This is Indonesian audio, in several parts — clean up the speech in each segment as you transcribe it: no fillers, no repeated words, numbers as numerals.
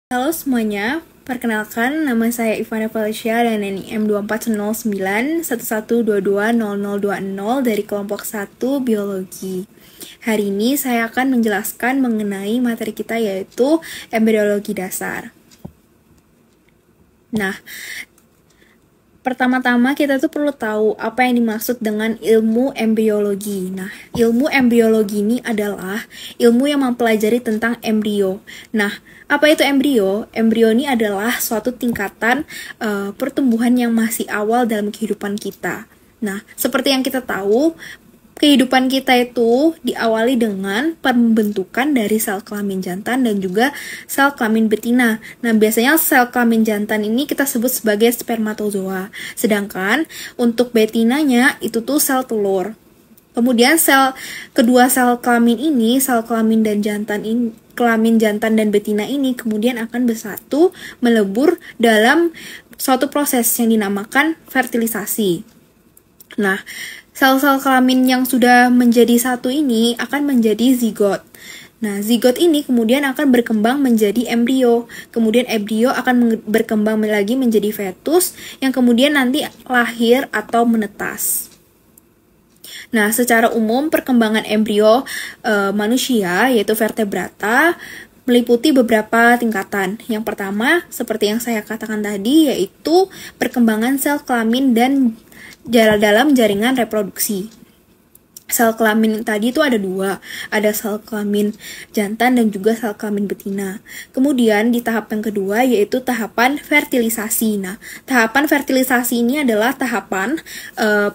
Halo semuanya, perkenalkan nama saya Ivana Felicia dan NIM 240911220020 dari kelompok 1 Biologi. Hari ini saya akan menjelaskan mengenai materi kita yaitu embriologi dasar. Nah, pertama-tama kita tuh perlu tahu apa yang dimaksud dengan ilmu embriologi. Nah, ilmu embriologi ini adalah ilmu yang mempelajari tentang embrio. Nah, apa itu embrio? Embrio ini adalah suatu tingkatan pertumbuhan yang masih awal dalam kehidupan kita. Nah, seperti yang kita tahu, kehidupan kita itu diawali dengan pembentukan dari sel kelamin jantan dan juga sel kelamin betina. Nah, biasanya sel kelamin jantan ini kita sebut sebagai spermatozoa. Sedangkan untuk betinanya itu tuh sel telur. Kemudian kedua sel kelamin ini, sel kelamin dan jantan ini, kelamin jantan dan betina ini kemudian akan bersatu melebur dalam suatu proses yang dinamakan fertilisasi. Nah, sel-sel kelamin yang sudah menjadi satu ini akan menjadi zigot. Nah, zigot ini kemudian akan berkembang menjadi embrio. Kemudian embrio akan berkembang lagi menjadi fetus yang kemudian nanti lahir atau menetas. Nah, secara umum perkembangan embrio manusia yaitu vertebrata meliputi beberapa tingkatan. Yang pertama, seperti yang saya katakan tadi, yaitu perkembangan sel kelamin dan dalam jaringan reproduksi. Sel kelamin tadi itu ada dua, ada sel kelamin jantan dan juga sel kelamin betina. Kemudian di tahap yang kedua yaitu tahapan fertilisasi. Nah, tahapan fertilisasi ini adalah tahapan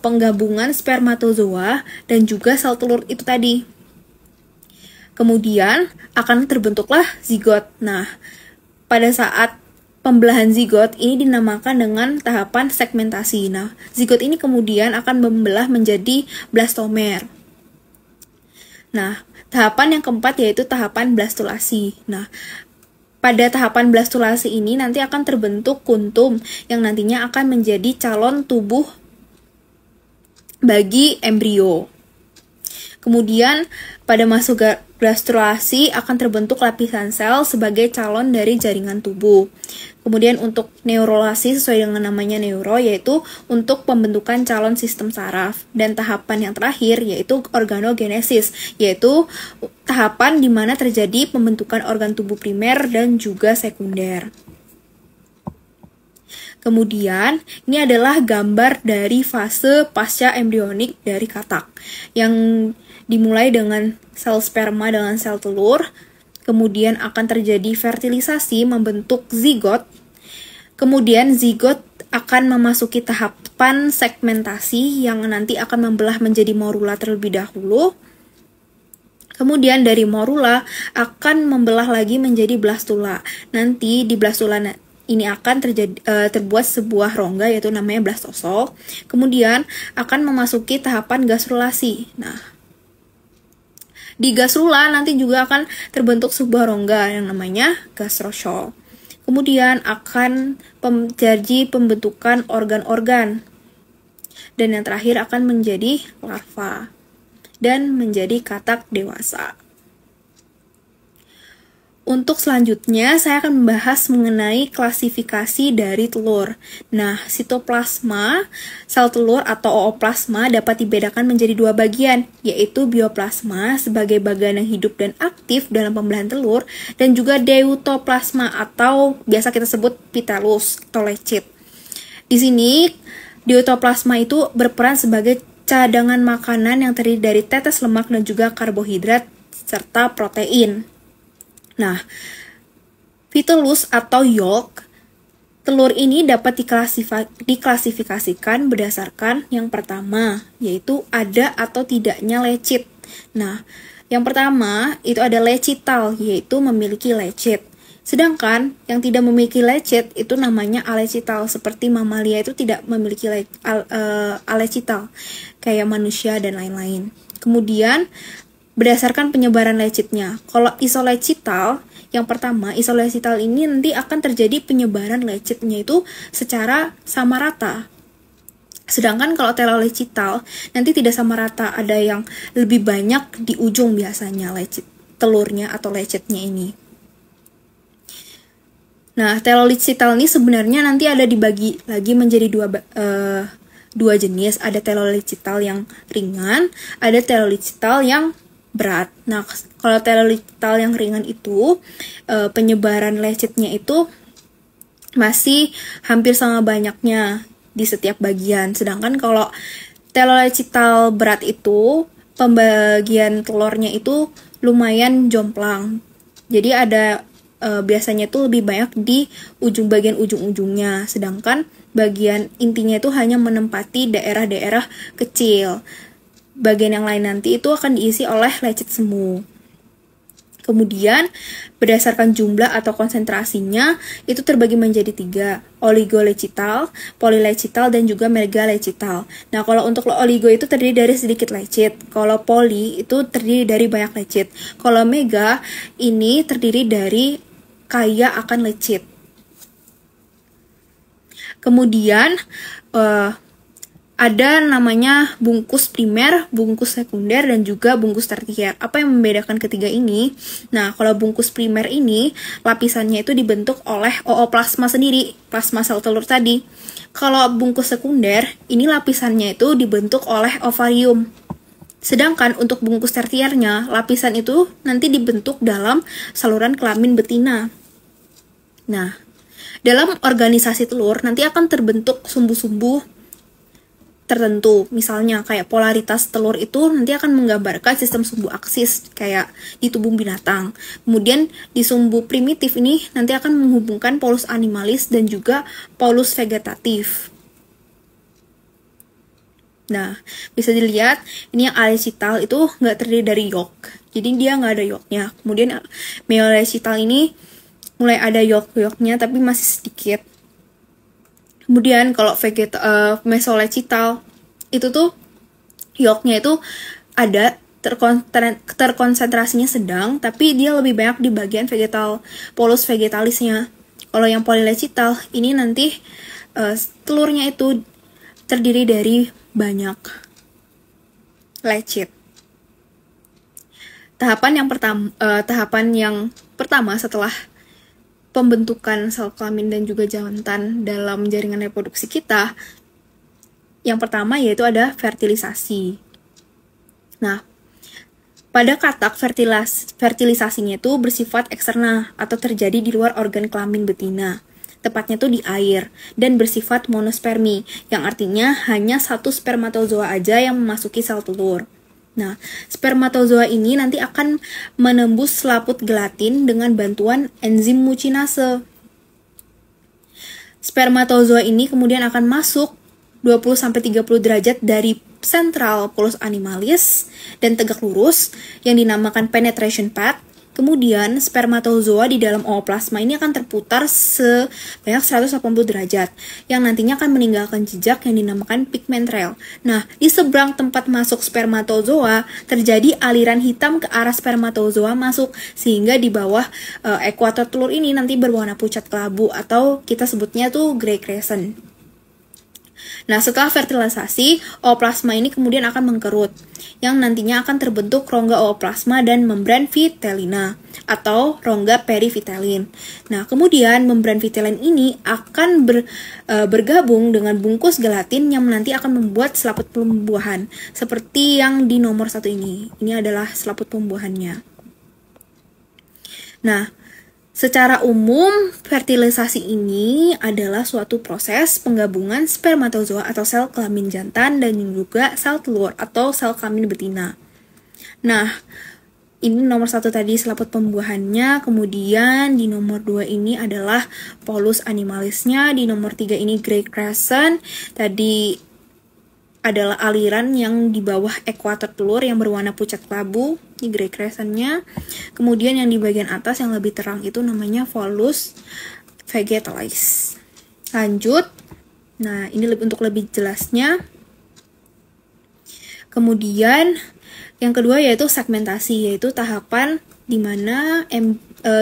penggabungan spermatozoa dan juga sel telur itu tadi. Kemudian akan terbentuklah zigot. Nah, pada saat pembelahan zigot ini dinamakan dengan tahapan segmentasi. Nah, zigot ini kemudian akan membelah menjadi blastomer. Nah, tahapan yang keempat yaitu tahapan blastulasi. Nah, pada tahapan blastulasi ini nanti akan terbentuk kuntum yang nantinya akan menjadi calon tubuh bagi embrio. Kemudian pada masa blastulasi akan terbentuk lapisan sel sebagai calon dari jaringan tubuh. Kemudian untuk neurulasi sesuai dengan namanya neuro yaitu untuk pembentukan calon sistem saraf. Dan tahapan yang terakhir yaitu organogenesis, yaitu tahapan di mana terjadi pembentukan organ tubuh primer dan juga sekunder. Kemudian, ini adalah gambar dari fase pasca embrionik dari katak, yang dimulai dengan sel sperma dengan sel telur, kemudian akan terjadi fertilisasi membentuk zigot, kemudian zigot akan memasuki tahapan segmentasi yang nanti akan membelah menjadi morula terlebih dahulu. Kemudian dari morula akan membelah lagi menjadi blastula. Nanti di blastula ini akan terbuat sebuah rongga yaitu namanya blastosol. Kemudian akan memasuki tahapan gastrulasi. Nah, di gastrula nanti juga akan terbentuk sebuah rongga yang namanya gastrosol. Kemudian akan terjadi pembentukan organ-organ. Dan yang terakhir akan menjadi larva dan menjadi katak dewasa. Untuk selanjutnya, saya akan membahas mengenai klasifikasi dari telur. Nah, sitoplasma, sel telur atau ooplasma dapat dibedakan menjadi dua bagian, yaitu bioplasma sebagai bagian yang hidup dan aktif dalam pembelahan telur, dan juga deutoplasma atau biasa kita sebut pitellus atau lecit. Di sini, deutoplasma itu berperan sebagai cadangan makanan yang terdiri dari tetes lemak dan juga karbohidrat serta protein. Nah, pitellus atau yolk, telur ini dapat diklasifikasikan berdasarkan yang pertama, yaitu ada atau tidaknya lecit. Nah, yang pertama itu ada lecital, yaitu memiliki lecit. Sedangkan yang tidak memiliki lecit itu namanya alecital, seperti mamalia itu tidak memiliki alecital, kayak manusia dan lain-lain. Kemudian, berdasarkan penyebaran lecitnya. Kalau isolecital, yang pertama, isolecital ini nanti akan terjadi penyebaran lecitnya itu secara sama rata. Sedangkan kalau telolecital, nanti tidak sama rata, ada yang lebih banyak di ujung biasanya lecit telurnya atau lecitnya ini. Nah, telolit sital ini sebenarnya nanti ada dibagi lagi menjadi dua jenis. Ada telolit sital yang ringan, ada telolit sital yang berat. Nah, kalau telolit sital yang ringan itu penyebaran lecitnya itu masih hampir sama banyaknya di setiap bagian. Sedangkan kalau telolit sital berat itu pembagian telurnya itu lumayan jomplang. Jadi ada biasanya tuh lebih banyak di bagian ujung-ujungnya, sedangkan bagian intinya itu hanya menempati daerah-daerah kecil. Bagian yang lain nanti itu akan diisi oleh lecit semu. Kemudian berdasarkan jumlah atau konsentrasinya itu terbagi menjadi 3, oligolecital, polylecital, dan juga megalecital. Nah, kalau untuk oligo itu terdiri dari sedikit lecit, kalau poly itu terdiri dari banyak lecit, kalau mega ini terdiri dari kaya akan lecit. Kemudian ada namanya bungkus primer, bungkus sekunder, dan juga bungkus tersier. Apa yang membedakan ketiga ini? Nah, kalau bungkus primer ini, lapisannya itu dibentuk oleh ooplasma sendiri, plasma sel telur tadi. Kalau bungkus sekunder, ini lapisannya itu dibentuk oleh ovarium. Sedangkan untuk bungkus tersiernya, lapisan itu nanti dibentuk dalam saluran kelamin betina. Nah, dalam organisasi telur, nanti akan terbentuk sumbu-sumbu tertentu, misalnya kayak polaritas telur itu nanti akan menggambarkan sistem sumbu aksis kayak di tubuh binatang. Kemudian di sumbu primitif ini nanti akan menghubungkan polus animalis dan juga polus vegetatif. Nah, bisa dilihat ini yang alecital itu nggak terdiri dari yolk, jadi dia nggak ada yolknya. Kemudian meolecital ini mulai ada yolk-yolknya tapi masih sedikit. Kemudian kalau mesolecital itu tuh yolknya itu ada terkonsentrasinya sedang, tapi dia lebih banyak di bagian polus vegetalisnya. Kalau yang polylecital ini nanti telurnya itu terdiri dari banyak lecit. Tahapan yang pertama setelah pembentukan sel kelamin dan juga jantan dalam jaringan reproduksi kita, yang pertama yaitu ada fertilisasi. Nah, pada katak fertilisasinya itu bersifat eksternal atau terjadi di luar organ kelamin betina, tepatnya tuh di air, dan bersifat monospermi, yang artinya hanya satu spermatozoa aja yang memasuki sel telur. Nah, spermatozoa ini nanti akan menembus selaput gelatin dengan bantuan enzim mucinase. Spermatozoa ini kemudian akan masuk 20-30 derajat dari sentral polus animalis dan tegak lurus yang dinamakan penetration path. Kemudian spermatozoa di dalam ooplasma ini akan terputar sebanyak 180 derajat yang nantinya akan meninggalkan jejak yang dinamakan pigment trail. Nah, di seberang tempat masuk spermatozoa terjadi aliran hitam ke arah spermatozoa masuk, sehingga di bawah ekuator telur ini nanti berwarna pucat kelabu atau kita sebutnya tuh gray crescent. Nah, setelah fertilisasi, ooplasma ini kemudian akan mengkerut, yang nantinya akan terbentuk rongga ooplasma dan membran vitellina atau rongga perivitelin. Nah, kemudian membran vitellin ini akan bergabung dengan bungkus gelatin yang nanti akan membuat selaput pembuahan, seperti yang di nomor 1 ini. Ini adalah selaput pembuahannya. Nah, secara umum, fertilisasi ini adalah suatu proses penggabungan spermatozoa atau sel kelamin jantan dan juga sel telur atau sel kelamin betina. Nah, ini nomor 1 tadi selaput pembuahannya, kemudian di nomor 2 ini adalah polus animalisnya, di nomor 3 ini gray crescent, tadi adalah aliran yang di bawah ekuator telur yang berwarna pucat kelabu, di gray crescent-nya. Kemudian yang di bagian atas yang lebih terang itu namanya polus vegetalis. Lanjut. Nah, ini untuk lebih jelasnya. Kemudian yang kedua yaitu segmentasi, yaitu tahapan di mana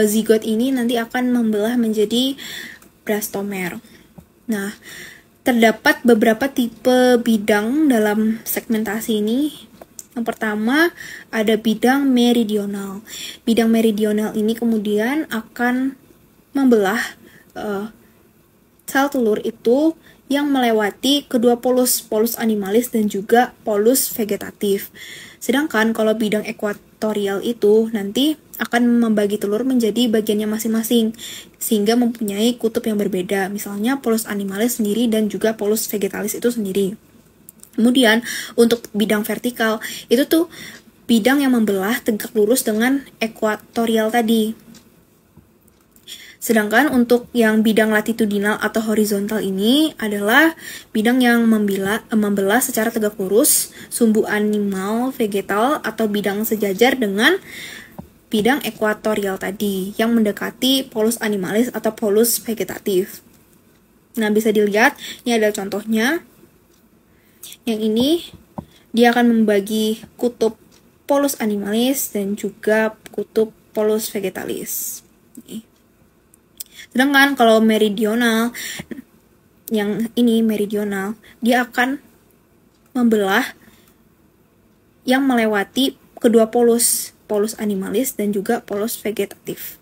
zigot ini nanti akan membelah menjadi blastomer. Nah, terdapat beberapa tipe bidang dalam segmentasi ini. Yang pertama ada bidang meridional. Bidang meridional ini kemudian akan membelah sel telur itu yang melewati kedua polus animalis dan juga polus vegetatif. Sedangkan kalau bidang ekuatorial itu nanti akan membagi telur menjadi bagiannya masing-masing, sehingga mempunyai kutub yang berbeda. Misalnya polus animalis sendiri dan juga polus vegetalis itu sendiri. Kemudian untuk bidang vertikal, itu tuh bidang yang membelah tegak lurus dengan ekuatorial tadi. Sedangkan untuk yang bidang latitudinal atau horizontal ini adalah bidang yang membelah secara tegak lurus sumbu animal, vegetal, atau bidang sejajar dengan bidang ekuatorial tadi yang mendekati polus animalis atau polus vegetatif. Nah, bisa dilihat, ini ada contohnya. Yang ini, dia akan membagi kutub polus animalis dan juga kutub polus vegetalis. Sedangkan kalau meridional, yang ini meridional, dia akan membelah yang melewati kedua polus animalis dan juga polus vegetatif.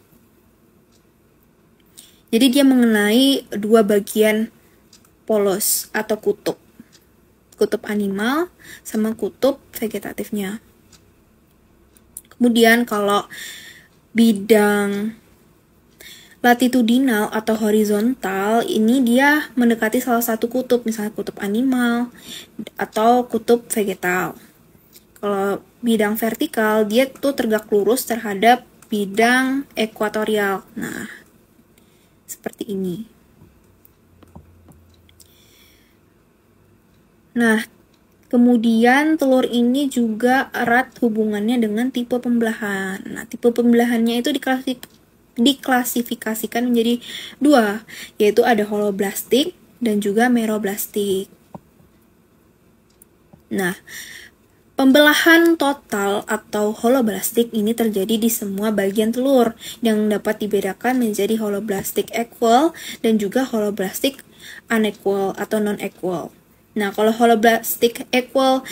Jadi dia mengenai dua bagian polus atau kutub animal sama kutub vegetatifnya. Kemudian kalau bidang latitudinal atau horizontal, ini dia mendekati salah satu kutub, misalnya kutub animal atau kutub vegetal. Kalau bidang vertikal, dia tuh tegak lurus terhadap bidang ekuatorial. Nah, seperti ini. Nah, kemudian telur ini juga erat hubungannya dengan tipe pembelahan. Nah, tipe pembelahannya itu diklasifikasikan menjadi dua, yaitu ada holoblastik dan juga meroblastik. Nah, pembelahan total atau holoblastik ini terjadi di semua bagian telur yang dapat dibedakan menjadi holoblastik equal dan juga holoblastik unequal atau non-equal. Nah, kalau holoblastik equal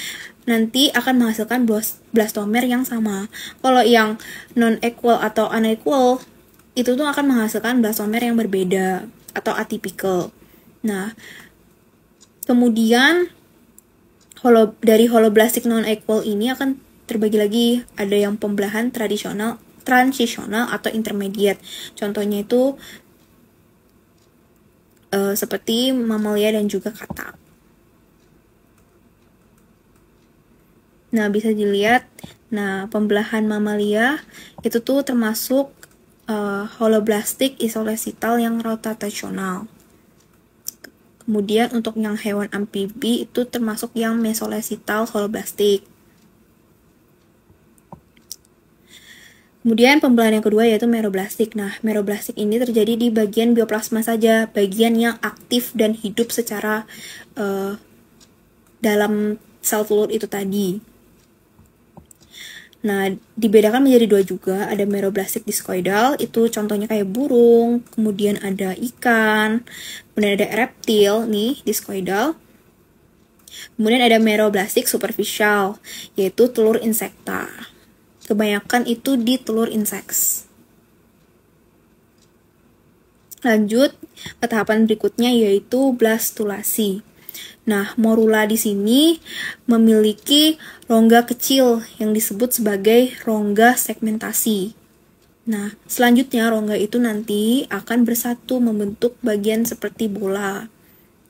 nanti akan menghasilkan blastomer yang sama. Kalau yang non-equal atau unequal itu tuh akan menghasilkan blastomer yang berbeda atau atypical. Nah, kemudian dari holoblastik non-equal ini akan terbagi lagi, ada yang pembelahan transisional atau intermediate. Contohnya itu seperti mamalia dan juga katak. Nah, bisa dilihat, pembelahan mamalia itu tuh termasuk holoblastik isolesital yang rotasional. Kemudian untuk yang hewan amfibi itu termasuk yang mesolesital holoblastik. Kemudian pembelahan yang kedua yaitu meroblastik. Nah, meroblastik ini terjadi di bagian bioplasma saja, bagian yang aktif dan hidup secara dalam sel telur itu tadi. Nah, dibedakan menjadi dua juga, ada meroblastik diskoidal, itu contohnya kayak burung, kemudian ada ikan, kemudian ada reptil, nih, diskoidal. Kemudian ada meroblastik superficial, yaitu telur insekta. Kebanyakan itu di telur inseks. Lanjut ke tahapan berikutnya yaitu blastulasi. Nah, morula di sini memiliki rongga kecil yang disebut sebagai rongga segmentasi. Nah, selanjutnya rongga itu nanti akan bersatu membentuk bagian seperti bola.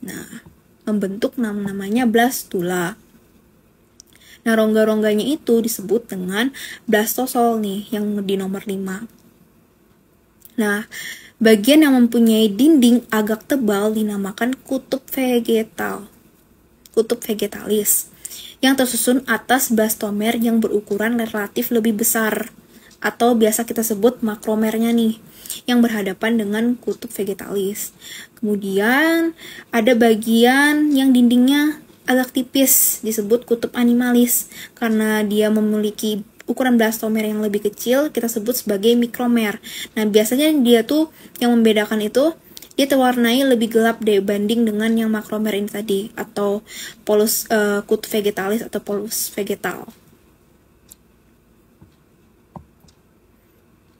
Nah, membentuk namanya blastula. Nah, rongga-rongganya itu disebut dengan blastosol nih, yang di nomor 5. Nah, bagian yang mempunyai dinding agak tebal dinamakan kutub vegetalis, yang tersusun atas blastomer yang berukuran relatif lebih besar, atau biasa kita sebut makromernya nih, yang berhadapan dengan kutub vegetalis. Kemudian ada bagian yang dindingnya agak tipis, disebut kutub animalis, karena dia memiliki ukuran blastomer yang lebih kecil, kita sebut sebagai mikromer. Nah, biasanya dia tuh yang membedakan itu, dia terwarnai lebih gelap dibanding dengan yang makromer ini tadi, atau polus kutub vegetalis atau polus vegetal.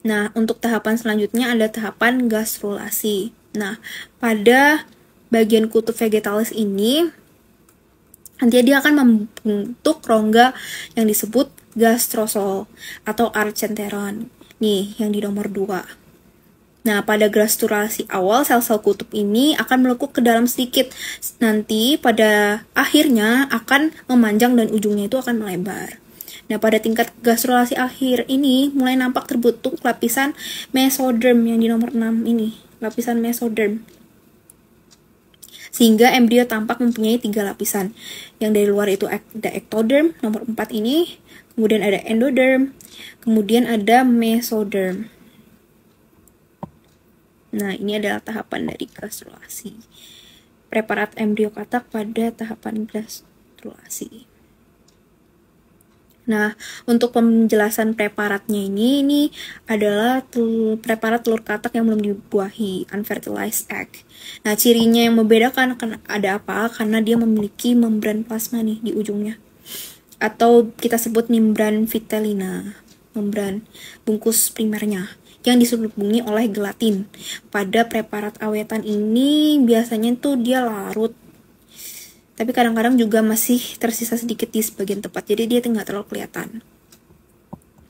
Nah, untuk tahapan selanjutnya ada tahapan gastrulasi. Nah, pada bagian kutub vegetalis ini nanti dia akan membentuk rongga yang disebut gastrosol atau archenteron. Nih, yang di nomor 2. Nah, pada gastrulasi awal, sel-sel kutub ini akan melekuk ke dalam sedikit. Nanti pada akhirnya akan memanjang dan ujungnya itu akan melebar. Nah, pada tingkat gastrulasi akhir ini mulai nampak terbentuk lapisan mesoderm yang di nomor 6 ini. Lapisan mesoderm. Sehingga embrio tampak mempunyai 3 lapisan. Yang dari luar itu ada ectoderm, nomor 4 ini. Kemudian ada endoderm. Kemudian ada mesoderm. Nah, ini adalah tahapan dari gastrulasi. Preparat embrio katak pada tahapan gastrulasi. Nah, untuk penjelasan preparatnya ini adalah preparat telur katak yang belum dibuahi, unfertilized egg. Nah, cirinya yang membedakan akan ada apa? Karena dia memiliki membran plasma nih di ujungnya. Atau kita sebut membran vitellina, membran bungkus primernya, yang diselubungi oleh gelatin. Pada preparat awetan ini biasanya tuh dia larut, tapi kadang-kadang juga masih tersisa sedikit di sebagian tempat, jadi dia nggak terlalu kelihatan.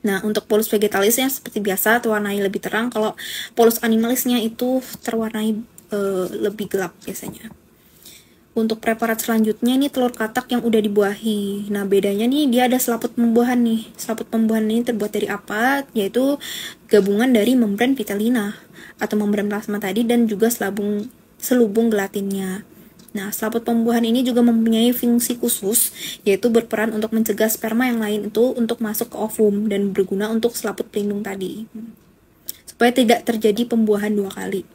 Nah, untuk polus vegetalisnya seperti biasa terwarnai lebih terang, kalau polus animalisnya itu terwarnai lebih gelap biasanya. Untuk preparat selanjutnya ini telur katak yang udah dibuahi. Nah, bedanya nih dia ada selaput pembuahan nih. Selaput pembuahan ini terbuat dari apa? Yaitu gabungan dari membran vitellina atau membran plasma tadi dan juga selubung gelatinnya. Nah, selaput pembuahan ini juga mempunyai fungsi khusus, yaitu berperan untuk mencegah sperma yang lain itu untuk masuk ke ovum dan berguna untuk selaput pelindung tadi, supaya tidak terjadi pembuahan 2 kali.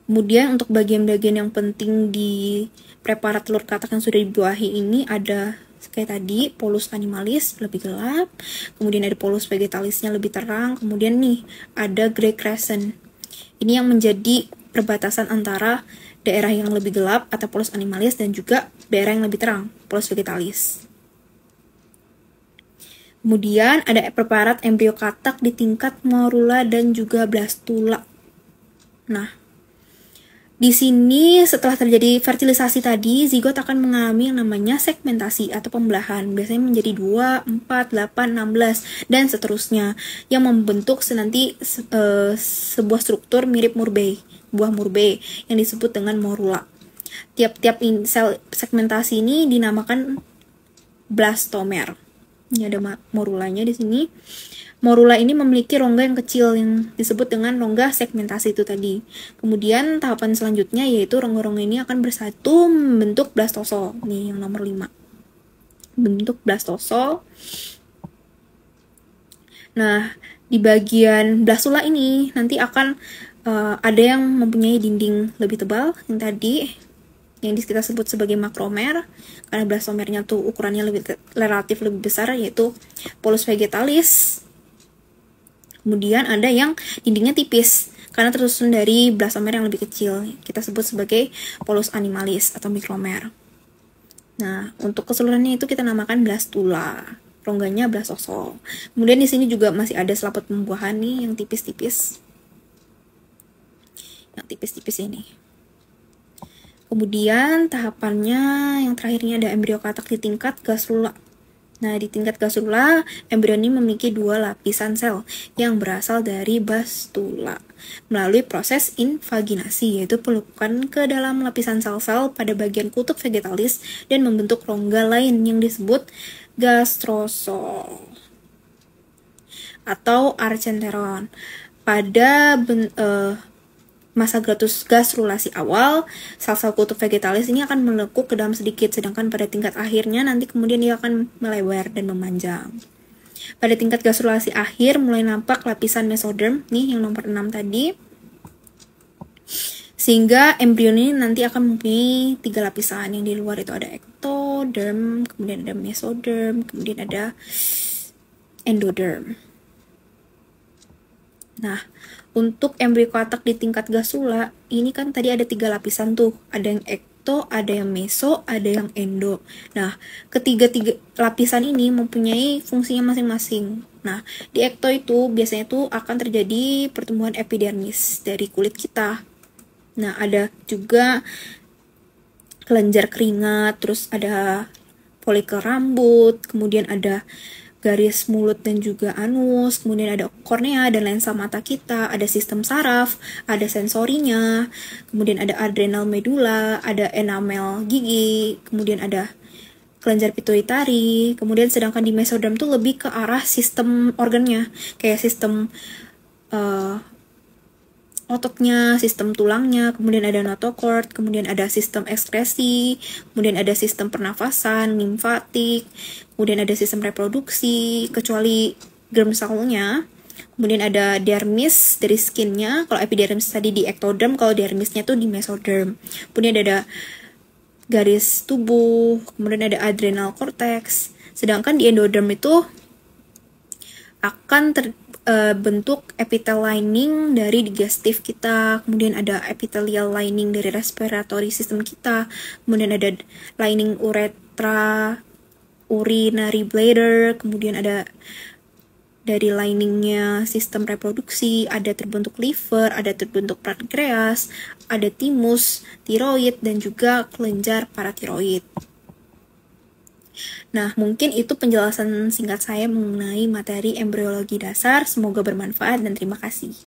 Kemudian untuk bagian-bagian yang penting di preparat telur katak yang sudah dibuahi ini ada kayak tadi, polus animalis lebih gelap, kemudian ada polus vegetalisnya lebih terang, kemudian nih ada gray crescent. Ini yang menjadi perbatasan antara daerah yang lebih gelap atau polus animalis dan juga daerah yang lebih terang, polus vegetalis. Kemudian ada preparat embrio katak di tingkat morula dan juga blastula. Nah, di sini setelah terjadi fertilisasi tadi, zigot akan mengalami yang namanya segmentasi atau pembelahan. Biasanya menjadi 2, 4, 8, 16, dan seterusnya. Yang membentuk nanti sebuah struktur mirip buah murbei, yang disebut dengan morula. Tiap-tiap sel segmentasi ini dinamakan blastomer. Ini ada morulanya di sini. Morula ini memiliki rongga yang kecil yang disebut dengan rongga segmentasi itu tadi. Kemudian tahapan selanjutnya yaitu rongga-rongga ini akan bersatu membentuk blastosol. Nih yang nomor 5. Bentuk blastosol. Nah, di bagian blastula ini nanti akan ada yang mempunyai dinding lebih tebal yang tadi yang kita sebut sebagai makromer, karena blastomernya tuh ukurannya relatif lebih besar, yaitu polus vegetalis. Kemudian ada yang dindingnya tipis karena tersusun dari blastomer yang lebih kecil, kita sebut sebagai polus animalis atau mikromer. Nah, untuk keseluruhannya itu kita namakan blastula, rongganya blastosol. Kemudian di sini juga masih ada selaput pembuahan nih yang tipis-tipis. Yang tipis-tipis ini. Kemudian tahapannya yang terakhirnya ada embrio katak di tingkat gastrula. Nah, di tingkat gastrula, embrio ini memiliki 2 lapisan sel yang berasal dari bastula melalui proses invaginasi, yaitu pelukan ke dalam lapisan sel-sel pada bagian kutub vegetalis dan membentuk rongga lain yang disebut gastrosol atau archenteron. Pada masa gastrulasi awal, sel-sel kutub vegetalis ini akan melekuk ke dalam sedikit, sedangkan pada tingkat akhirnya nanti kemudian dia akan melebar dan memanjang. Pada tingkat gastrulasi akhir mulai nampak lapisan mesoderm, nih yang nomor 6 tadi, sehingga embrio ini nanti akan mempunyai 3 lapisan. Yang di luar itu ada ectoderm, kemudian ada mesoderm, kemudian ada endoderm. Nah, untuk embrio katak di tingkat gastrula, ini kan tadi ada 3 lapisan tuh. Ada yang ekto, ada yang meso, ada yang endo. Nah, ketiga lapisan ini mempunyai fungsinya masing-masing. Nah, di ekto itu biasanya tuh akan terjadi pertumbuhan epidermis dari kulit kita. Nah, ada juga kelenjar keringat, terus ada folikel rambut, kemudian ada garis mulut dan juga anus, kemudian ada kornea dan lensa mata kita, ada sistem saraf, ada sensorinya, kemudian ada adrenal medula, ada enamel gigi, kemudian ada kelenjar pituitari, kemudian sedangkan di mesoderm tuh lebih ke arah sistem organnya, kayak sistem ototnya, sistem tulangnya, kemudian ada notochord, kemudian ada sistem ekskresi, kemudian ada sistem pernafasan, limfatik, kemudian ada sistem reproduksi, kecuali germ cell-nya. Kemudian ada dermis dari skinnya, kalau epidermis tadi di ectoderm, kalau dermisnya tuh di mesoderm. Kemudian ada garis tubuh, kemudian ada adrenal cortex. Sedangkan di endoderm itu akan bentuk epithel lining dari digestif kita, kemudian ada epithelial lining dari respiratory system kita, kemudian ada lining uretra, urinary bladder, kemudian ada dari liningnya sistem reproduksi, ada terbentuk liver, ada terbentuk pankreas, ada timus, tiroid, dan juga kelenjar paratiroid. Nah, mungkin itu penjelasan singkat saya mengenai materi embriologi dasar. Semoga bermanfaat dan terima kasih.